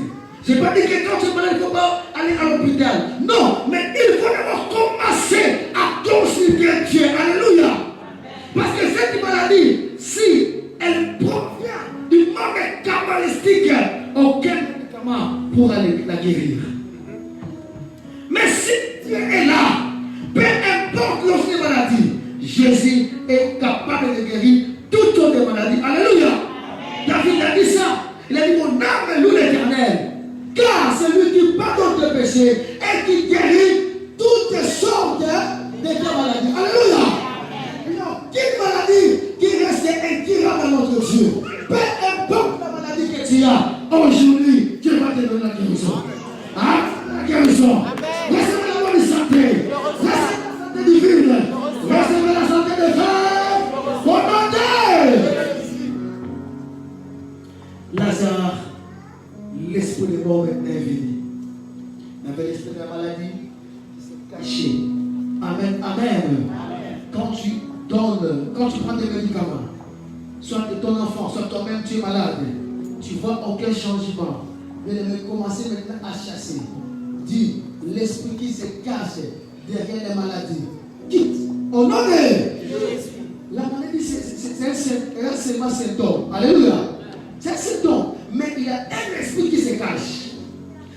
Je n'ai pas dit que quand tu es malade, il ne faut pas aller à l'hôpital. Non, mais il faut d'abord commencer à considérer Dieu. Alléluia. Parce que cette maladie, si elle provient du monde kabbalistique, aucun médicament pourra la guérir. Mais si Dieu est là, peu importe l'autre maladie, Jésus est capable de guérir toutes les maladies. Alléluia. David a dit ça. Il a dit, mon âme loue l'Éternel. Car c'est lui qui pardonne tes péchés et qui guérit toutes sortes de maladies. Alléluia. Il n'y a aucune maladie qui reste incurable à notre Dieu. Peu importe la maladie que tu as, aujourd'hui, Dieu va te donner la guérison. Hein? La guérison. Recevez la bonne santé. Recevez la santé divine. Recevez la santé des femmes. Commandez. Lazare, l'esprit de mort est venu. Il avait l'esprit de la maladie qui s'est caché. Amen, amen. Quand tu prends des médicaments, soit de ton enfant, soit toi-même tu es malade, tu vois aucun changement. Mais commencer maintenant à chasser. Dis, l'esprit qui se cache derrière les maladies, quitte. Au nom de Jésus. La maladie, c'est un seulement symptôme. Alléluia. C'est un symptôme. Mais il y a un esprit qui se cache.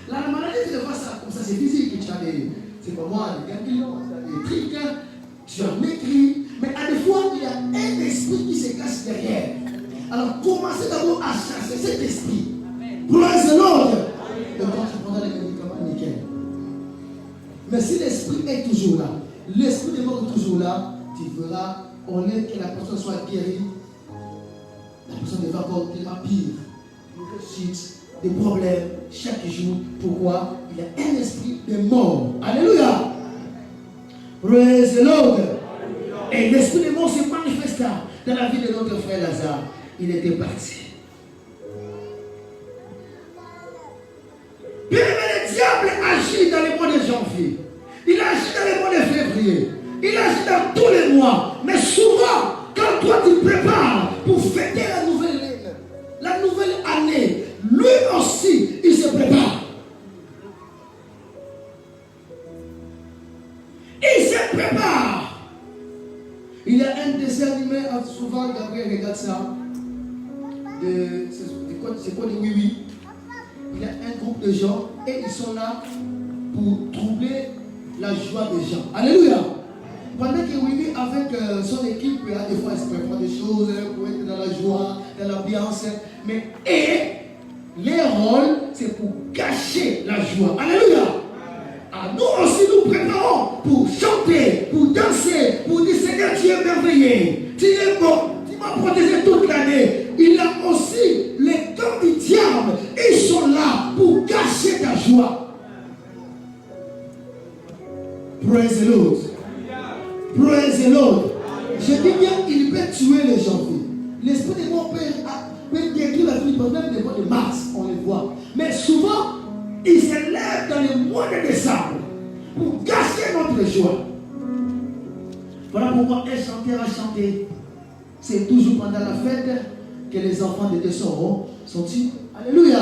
La maladie, tu ne vois ça comme ça, c'est physique. Tu as c'est pas moi, des ganglions, tu as des trucs, tu as maigri. Mais à des fois, il y a un esprit qui se cache derrière. Alors, commencez d'abord à chasser cet esprit. Praise the Lord. Et quand tu prendras les médicaments, nickel. Mais si l'esprit est toujours là, l'esprit de mort est toujours là, tu verras, on aime que la personne soit guérie. La personne ne va encore tellement pire. Des problèmes chaque jour. Pourquoi? Il y a un esprit de mort. Alléluia. Praise the Lord. Et l'esprit de mort se manifesta dans la vie de notre frère Lazare. Il était parti. Bien aimé, le diable agit dans les mois de janvier. Il agit dans les mois de février. Il agit dans tous les mois. Mais souvent, quand toi tu prépares pour fêter la nouvelle année, lui aussi, il se prépare. dessins animés, souvent, Gabriel regarde ça. C'est quoi des oui-oui? Il y a un groupe de gens et ils sont là pour troubler la joie des gens. Alléluia! Pendant que oui-oui, avec son équipe, des fois, il se prépare des choses pour être dans la joie, dans l'ambiance. Mais les rôles, c'est pour cacher la joie. Alléluia! Nous aussi, nous préparons pour chanter, pour danser, pour dire Seigneur, tu es merveilleux, tu es bon, tu m'as protégé toute l'année. Il a aussi les camps du diable, ils sont là pour cacher ta joie. Praise the Lord. Praise the Lord. Je dis bien, il peut tuer les gens. L'esprit de mon père peut détruire la vie, même des mois de mars, on les voit. Mais souvent, il se lève dans les mois de décembre pour gâcher notre joie. Voilà pourquoi un chanteur a chanté. C'est toujours pendant la fête que les enfants de Dieu sont-ils. Alléluia.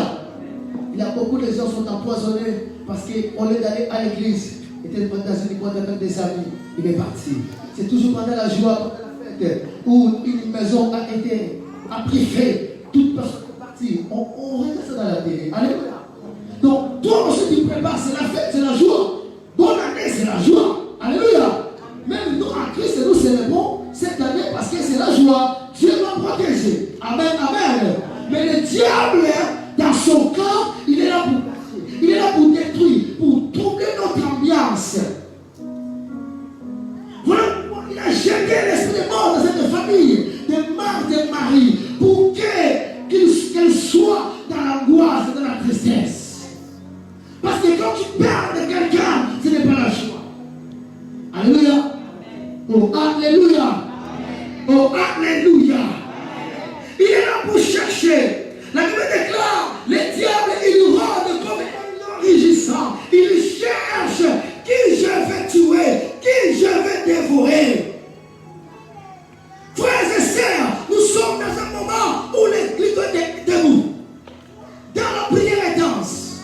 Il y a beaucoup de gens qui sont empoisonnés parce qu'au lieu d'aller à l'église, il était dans une boîte avec des amis, il est parti. C'est toujours pendant la joie, pendant la fête, où une maison a pris feu, toute personne est partie. On regarde ça dans la télé. Alléluia. Donc, toi aussi, tu prépares, c'est la fête, c'est la joie. Bonne année, c'est la joie. Alléluia. Même nous, en Christ, nous célébrons cette année parce que c'est la joie. Dieu m'a protégé. Amen, amen. Mais le diable, dans son corps, il est là pour casser. Il est là pour détruire, pour troubler notre ambiance. Voilà pourquoi il a jeté l'esprit de mort dans cette famille, de Marthe et Marie, pour qu'elle soit dans l'angoisse et dans la tristesse. Parce que quand tu parles de quelqu'un, ce n'est pas la joie. Alléluia. Oh, alléluia. Oh, alléluia. Il est là pour chercher. La Bible déclare, le diable, il rôde comme un enrichissant. Il cherche qui je vais tuer, qui je vais dévorer. Frères et sœurs, nous sommes dans un moment où l'église est debout. Dans la prière intense.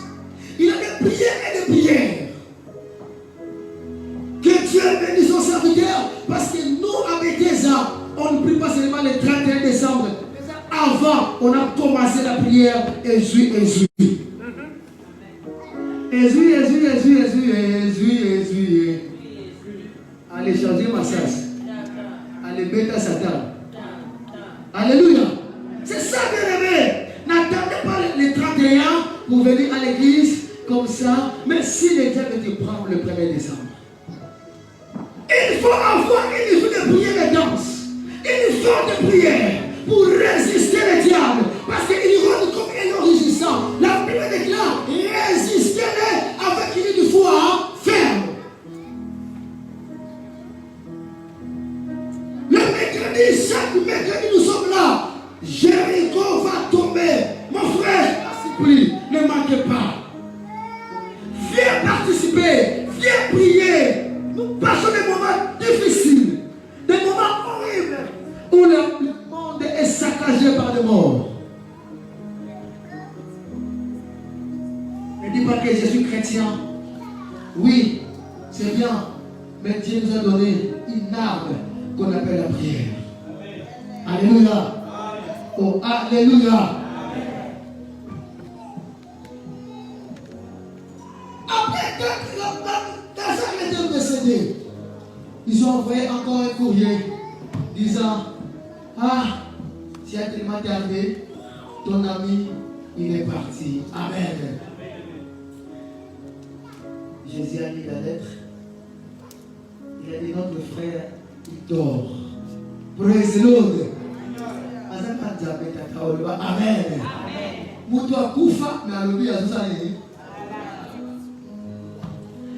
Il y a des prières et des prières. Que Dieu bénisse son serviteur, parce que nous, à Bethesda, on ne prie pas seulement le 31 décembre. Avant, on a commencé la prière Jésus. Allez changer ma sas. Allez mettre à Satan. Alléluia. C'est ça, bien aimé. N'attendez pas les 31 pour venir à l'église comme ça. Mais si le diable te prend le 1er décembre, il faut avoir une vie de prière et danse. Une forme de prière pour résister le diable. Parce qu'il rôde comme un enrichissant. La Bible déclare, résistez-le avec une foi ferme. Le mercredi, chaque mercredi, nous sommes là. Jéricho va tomber. Mon frère, s'il vous plaît, ne manquez pas. Viens participer, viens prier. Nous passons des moments difficiles, des moments horribles, où le monde est saccagé par des morts. Ne dis pas que je suis chrétien. Oui, c'est bien, mais Dieu nous a donné une arme qu'on appelle la prière. Alléluia. Oh, alléluia. Après, quand ça était décédé, ils ont envoyé encore un courrier disant, ah, tu as tellement tardé, ton ami, il est parti. Amen. Jésus a lu la lettre. Il a dit, notre frère, il dort. Praise the Lord. Amen. Moutoua Koufa, mais à l'oubli, à tout ça.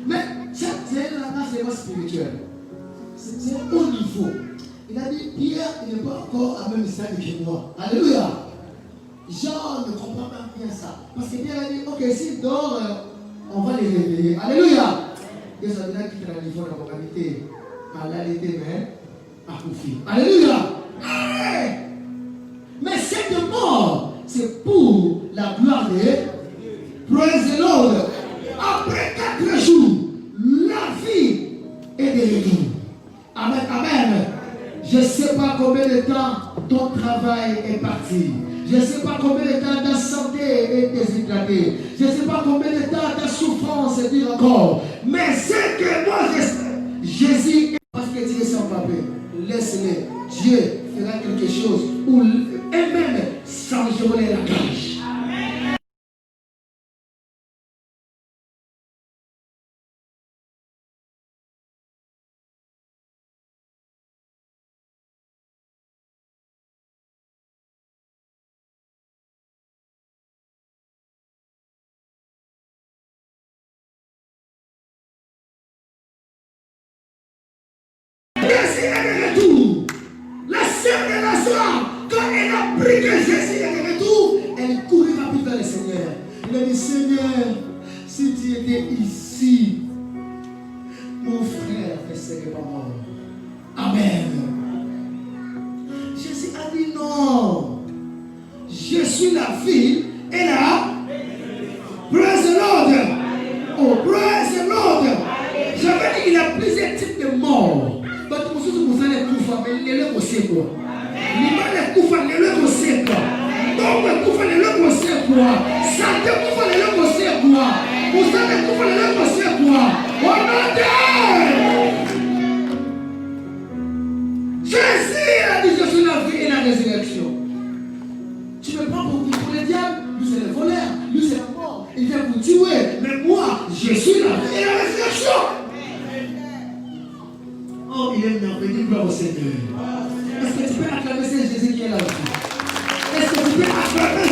Mais c'est un enseignement spirituel. C'est un haut niveau. Il a dit, Pierre, il n'est pas encore à même stade que moi. Alléluia. Jean ne comprend pas bien ça. Parce que Pierre a dit, ok, s'il dort, on va les réveiller. Alléluia. Et ça veut dire qu'il a un niveau de la moralité. À l'alité, mais à Koufi. Alléluia. Hey! Mais cette mort, c'est pour la gloire de Dieu. Praise the Lord. Après 4 jours, la vie est de retour. Amen, amen. Je ne sais pas combien de temps ton travail est parti. Je ne sais pas combien de temps ta santé est déshydratée. Je ne sais pas combien de temps ta souffrance est encore. Mais c'est que moi je sais. Jésus, parce que Dieu est sans papier. Laisse-le. Dieu fera quelque chose où eux-mêmes changeront les langages. Jésus est de retour. La sœur de la soie, quand elle a pris que Jésus est de retour, elle courait rapide vers le Seigneur. Elle a dit, Seigneur, si tu étais ici, mon frère ne serait pas mort. Amen. Jésus a dit non. Je suis la fille et la praise the Lord. Oh, praise the Lord. J'avais dit qu'il y a plusieurs types de morts. Vous allez tout faire, mais le conseil quoi. L'imam tout faire, le conseil quoi. Donc tout faire, le conseil quoi. Santé tout faire, le conseil quoi. Vous allez tout faire, le conseil quoi. Au nom de Jésus a dit je suis la vie et la résurrection. Tu me prends pour le diable, lui c'est le voleur, lui c'est la mort. Il vient pour tuer, mais moi je suis la vie et la résurrection. Oh, il est merveilleux, gloire au Seigneur. Est-ce que tu peux acclamer ce Jésus qui est là aussi? Est-ce que tu peux acclamer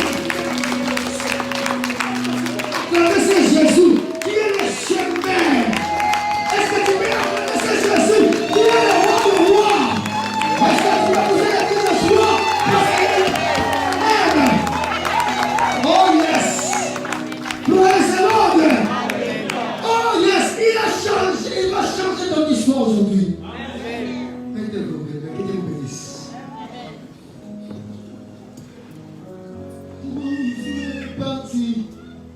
ce Jésus qui est le chemin? Est-ce que tu peux acclamer ce Jésus qui est le roi de roi? Est-ce que tu peux pousser la vie de soi? Amen. Oh yes. Praise the Lord. Oh yes, il a changé, il va changer ton histoire aujourd'hui.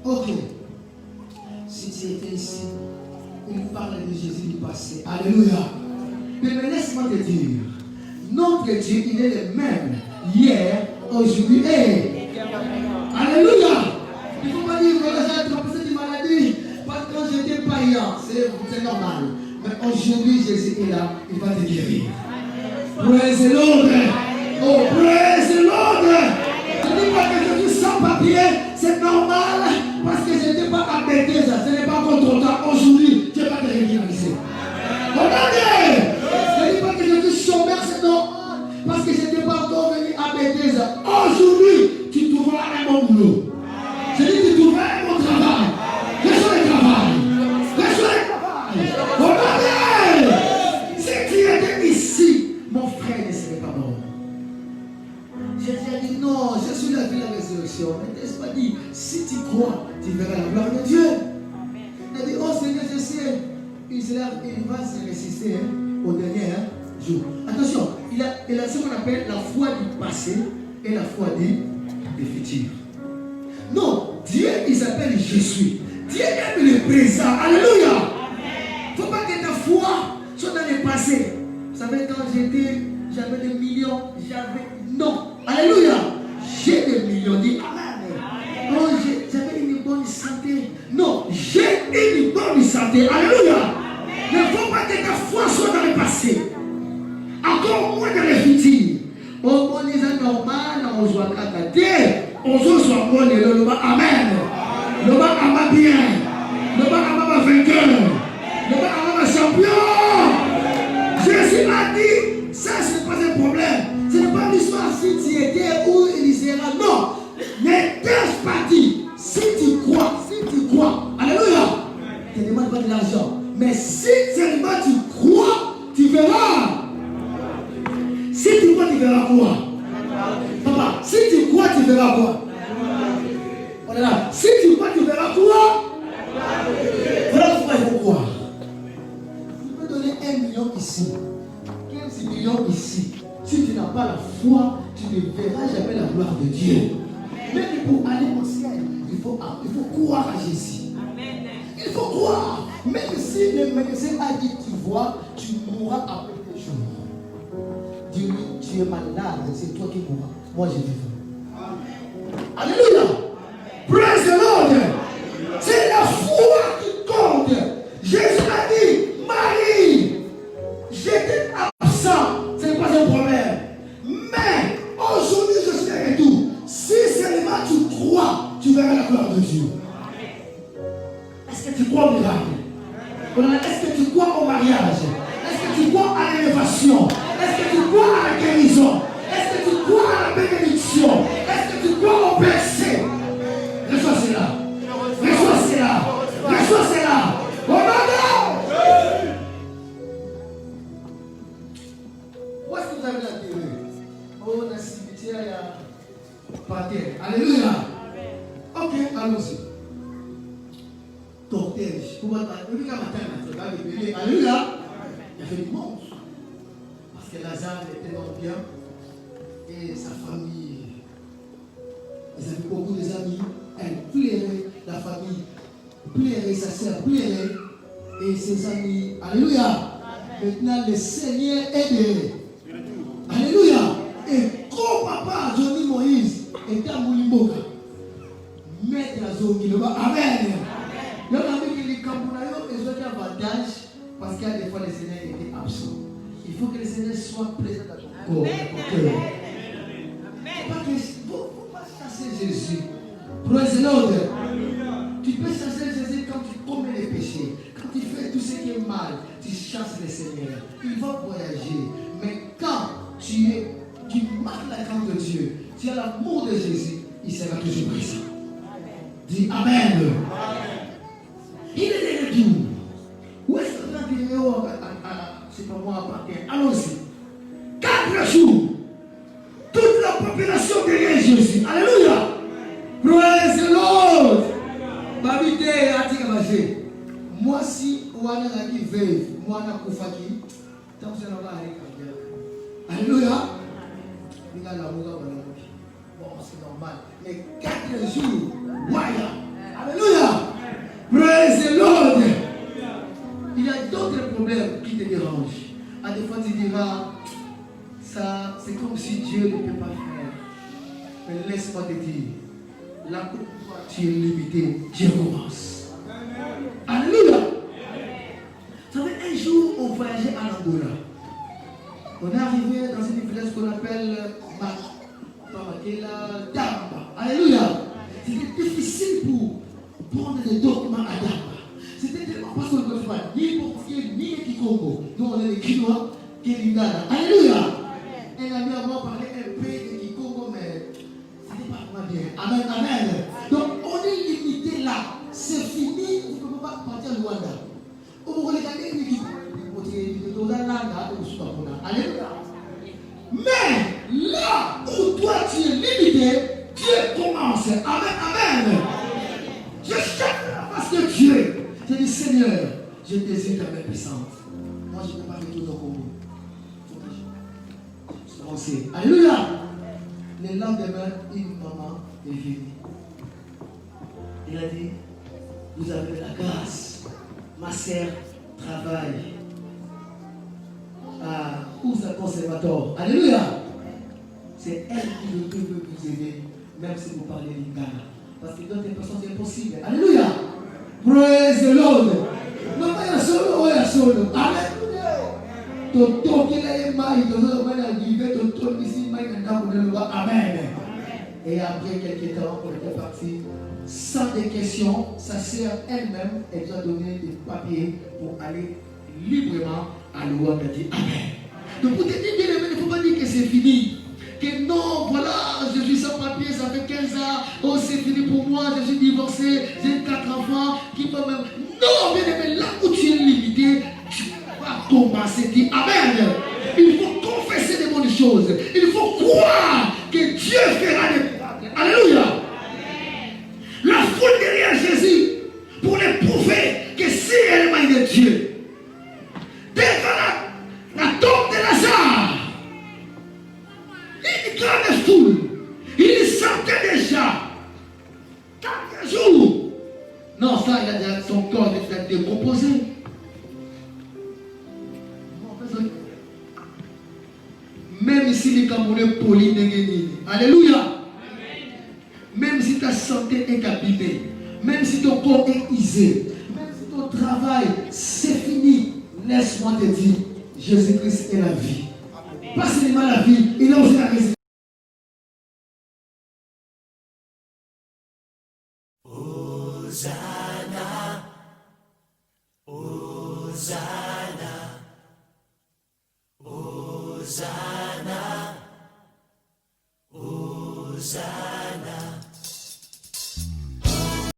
Ok. Si tu étais ici, il parle de Jésus du passé. Alléluia. Mais laisse-moi te dire, notre Dieu, il est le même hier, aujourd'hui et. Alléluia. Il ne faut pas dire que j'ai attrapé cette maladie parce que quand j'étais païen, c'est normal. Mais aujourd'hui, Jésus est là, il va te guérir. Praise the Lord. Oh, praise the Lord. Je ne dis pas que je suis sans papier, c'est normal parce que je n'étais pas embêté, ça. Ce n'est pas contre ton temps. Aujourd'hui, tu vas te régulariser. Regardez. Je ne dis pas que je suis chômeur, c'est normal parce que je n'étais pas encore venu embêter ça. Aujourd'hui, tu trouveras un bon boulot. Je dis tu trouveras un bon travail. Quel soit le travail? Quel soit le travail? Regardez. Si tu étais ici, mon frère ne serait pas mort. Jésus a dit non, je suis la vie et la résurrection. Mais n'est-ce pas dit, si tu crois, tu verras la gloire de Dieu. Il a dit, oh Seigneur, je sais, il va se ressusciter au dernier jour. Attention, il a ce qu'on appelle la foi du passé et la foi du futur. Non, Dieu, il s'appelle Jésus. Dieu aime le présent. Alléluia. Il ne faut pas que ta foi soit dans le passé. Vous savez, quand j'avais des millions, non. Alléluia. J'ai des millions. Dis amen. Oh, j'avais une bonne santé. Non, j'ai une bonne santé. Alléluia. Il ne faut pas que ta foi soit dans le passé. Encore moins dans le futur. Oh, on est normal, on joue à Dieu. On joue sur moi, le bas amen. Le bas ama bien. Le bas ama vainqueur. Le bas ama champion. Jésus a dit, ça c'est pas un problème. Ce n'est pas l'histoire si tu étais où il sera. Non. Ne t'ai pas dit. Si tu crois. Alléluia. Tu ne demandes pas de l'argent. Mais si seulement tu crois, tu verras. Si tu crois, tu verras quoi? Papa, si tu crois, tu verras quoi? Voilà. Si tu crois, tu verras quoi? Voilà pourquoi il faut croire. Tu peux donner 1 million ici, 15 millions ici. Si tu n'as pas la foi, tu ne verras jamais la gloire de Dieu. Même pour aller au ciel, il faut croire à Jésus. Il faut croire. Même si le médecin a dit tu vois, tu mourras après des jours. dis-lui, tu es malade, c'est toi qui mourras. Moi, je vivrai. Alléluia. Praise the Lord. C'est la foi qui compte. Jésus a dit, Marie, j'étais absent, ce n'est pas un problème. Mais aujourd'hui, je suis de retour. Si seulement tu crois, tu verras la gloire de Dieu. Est-ce que tu crois au miracle? Est-ce que tu crois au mariage? Est-ce que tu crois à l'élévation? Est-ce que tu crois à la guérison? Est-ce que tu crois à la bénédiction? Est-ce que tu crois au percé? Reçois cela. Reçois cela. Reçois cela. Au nom de où est-ce que vous avez la télé? Oh, dans le cimetière, il y a par terre. Alléluia. Ok, allons-y. Cortège. Alléluia. Il y avait du monde. Parce que Lazare était tellement bien. Et sa famille. Ils avaient beaucoup d'amis. Elle plairait, la famille plairait, sa sœur plairait. Et ses amis. Alléluia. Maintenant, le Seigneur est derrière. Alléluia. Et quand papa Johnny Moïse était à Moulimboka, maître à Zongiloba. Amen. Il y a des Camerounais qui ont un avantage parce qu'il y a des fois le Seigneur était absent. Il faut que le Seigneur soit présent dans ton corps, dans ton cœur. Il ne faut pas chasser Jésus. Praise the Lord. Tu peux chasser Jésus quand tu commets les péchés. Quand tu fais tout ce qui est mal, tu chasses le Seigneur. Il va voyager. Mais quand tu marques la grâce de Dieu, tu as l'amour de Jésus, il sera toujours présent. Dis Amen. Il est de retour. Où est-ce que la vidéo c'est pas moi appartient? Allons-y. 4 jours. Toute la population derrière Jésus. Alléluia. Praise the Lord. Babité atika basé. Moi si wana la qui veille, moi na kufaki. Tant que ça va aller comme ça. Alléluia. Il a la moula bon, c'est normal. Mais 4 jours. Voilà. Alléluia. Praise the Lord. Il y a d'autres problèmes qui te dérangent. À des fois, tu diras, ça, c'est comme si Dieu ne peut pas faire. Mais laisse-moi te dire, là où tu es limité, Dieu commence. Alléluia. Vous savez, un jour, on voyageait à l'Angola. On est arrivé dans une village qu'on appelle Damba. Alléluia. C'était difficile pour prendre des documents à Damba. C'était tellement parce qu'on ne connaît pas ni les Portugais ni les Kikongo. Nous, on est les Kinois et les Lingala. Alléluia. Un ami à moi parlait un peu de Kikongo, mais ça n'est pas vraiment bien. Amen, amen. Donc, on est limité là. C'est fini, vous ne pouvez pas partir à Rwanda. Vous regardez les Kikongo. Alléluia. Mais là où toi tu es limité, Dieu commence. Amen, amen. Je cherche la face de Dieu. Je dis Seigneur, je désire ta main puissante. Moi je ne peux pas retourner au Congo. Alléluia. Le lendemain, une maman est venue. Il a dit, vous avez la grâce. Ma sœur travaille à Ouza Conservatoire. Alléluia. C'est elle qui veut vous aider, même si vous parlez lingala. Parce que d'autres personnes, c'est impossible. Alléluia. Praise the Lord. Non, pas la solo, ou la solo. Amen. Amen. Et après quelques temps, on était parti. Sans des questions, sa sœur elle-même, elle nous a donné des papiers pour aller librement à l'ouest. Elle a dit Amen. Donc pour te dire, bien aimé, il ne faut pas dire que c'est fini. Que non, voilà, je suis sans papier, ça fait 15 ans, oh c'est fini pour moi, je suis divorcé, j'ai 4 enfants, qui peuvent même. Non, bien aimé, là où tu es limité, tu vas commencer à dire Amen. Il faut confesser des bonnes choses. Il faut croire que Dieu fera des miracles. Alléluia. La foule derrière Jésus pour lui prouver que si réellement il est Dieu. Devant la tombe de Lazare, une grande foule, il sentait déjà 4 jours. Non, ça, il a déjà son corps était décomposé. Mais Alléluia. Même si ta santé est abîmée, même si ton corps est usé, même si ton travail c'est fini, laisse-moi te dire, Jésus-Christ est la vie. Pas seulement la vie, il a aussi la résurrection. Hosanna.